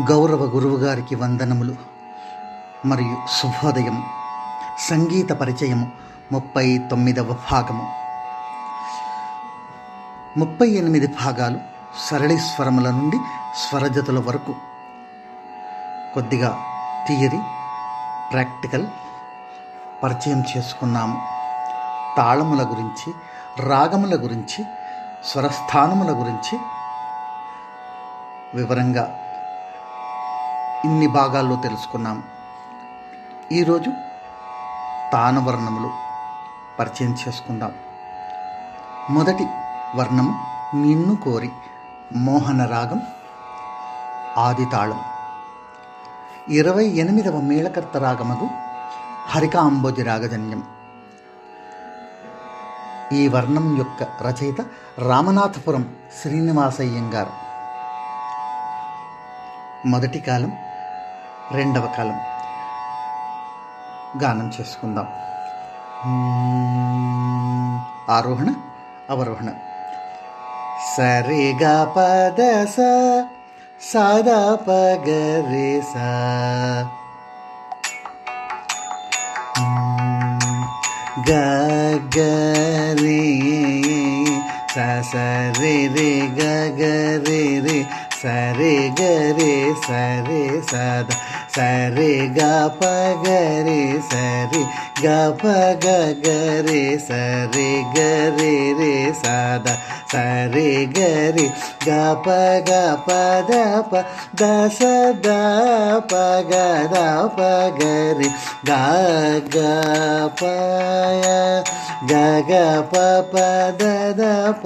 గౌరవ గురువుగారికి వందనములు మరియు శుభోదయం. సంగీత పరిచయము 39వ భాగము. 38 భాగాలు సరళి స్వరముల నుండి స్వరజతుల వరకు. కొద్దిగా థియరీ, ప్రాక్టికల్ పరిచయం చేసుకున్నాము. తాళముల గురించి, రాగముల గురించి, స్వరస్థానముల గురించి వివరంగా ఇన్ని భాగాల్లో తెలుసుకున్నాము. ఈరోజు తానవర్ణములు పరిచయం చేసుకుందాం. మొదటి వర్ణము నిన్ను కోరి, మోహన రాగం, ఆది తాళం. 28వ మేళకర్త రాగమగు హరికాంబోజి రాగజన్యం. ఈ వర్ణం యొక్క రచయిత రామనాథపురం శ్రీనివాసయ్యంగారు. మొదటి కాలం, రెండవ కాలం గానం చేసుకుందాం. ఆరోహణ, అవరోహణ. సరిగా పద సదా పగరే సా, గరే సరే రే గరే రే సరే గరే సరే సదా సరే గ పగరే సరే గ పగ గరే సరే గరే రే సదా సరే గరి గ పగ పద ప ద సద పగ ద పగరి గ గ పయ గ గ ప పద ద ప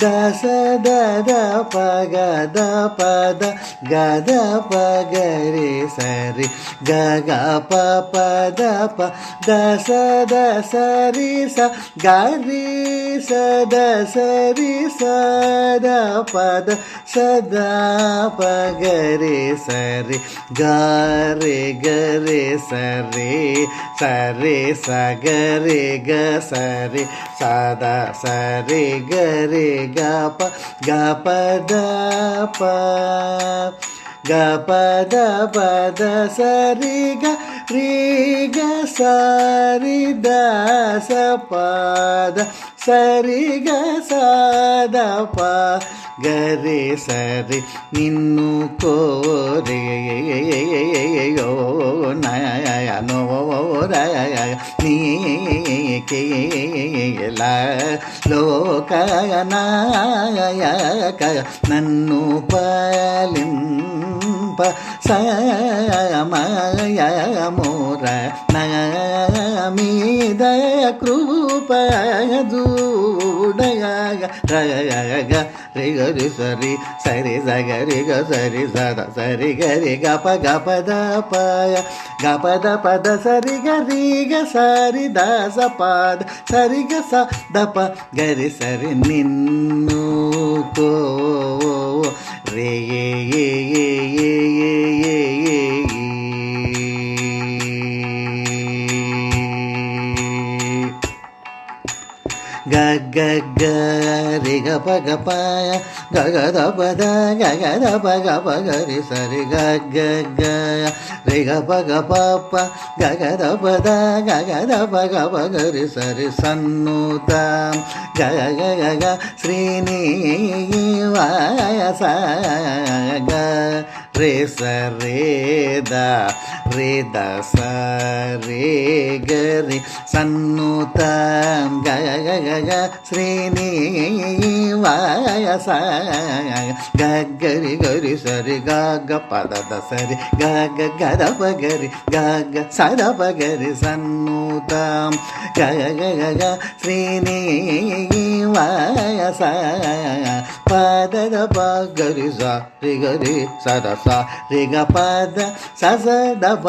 ద సద ద పగ ద పద గ ద పగరి సరి గ గ ప పద ప ద సద సరి స గరి సద సరి సద పద సదా పగరే సరి గరే గరే సరే సరే సగరే గ సరి సదా సరే గరే గ ప గ పద ప గ పద పద సరి గ రి గ సరి ద స పద సరి గ సద ప గరే సరి నిన్ను కోరే నయనో రయ నీకేల లోకనాయక నన్ను పాలింప సమయమోర నమీద కృపజూడగ రగ రి గరి సరి సరి సగరి గ సరి సద సరి గరి గ ప గ పద పయ గ పద పద సరి గరి గ సరి ద స పద సరి గ స ద ప గరి సరి నిన్ను కో రే గ గ గ రి గ ప గ ప గ గ ద ప ద గ గ ద ప గ ప గ రి సరి గ గ గ రి గ ప గ ప ప గ గ ద ప ద గ గ ద ప గ ప గ రి సరి సన్నుత గ గ గ గ శ్రీనివాస గ రే సరే ద రే ద స రే గ రి సన్నుత గ గ గ గ శ్రీనివాస గ గరి గరి సరి గ గ పద ద సరి గ గ గ ద ప గరి గ గ స ద ప గరి సన్నుత గ గ గ గ శ్రీనివాస పద ద ప గరి స రి గరి స ద స రి గ పద స స ద ప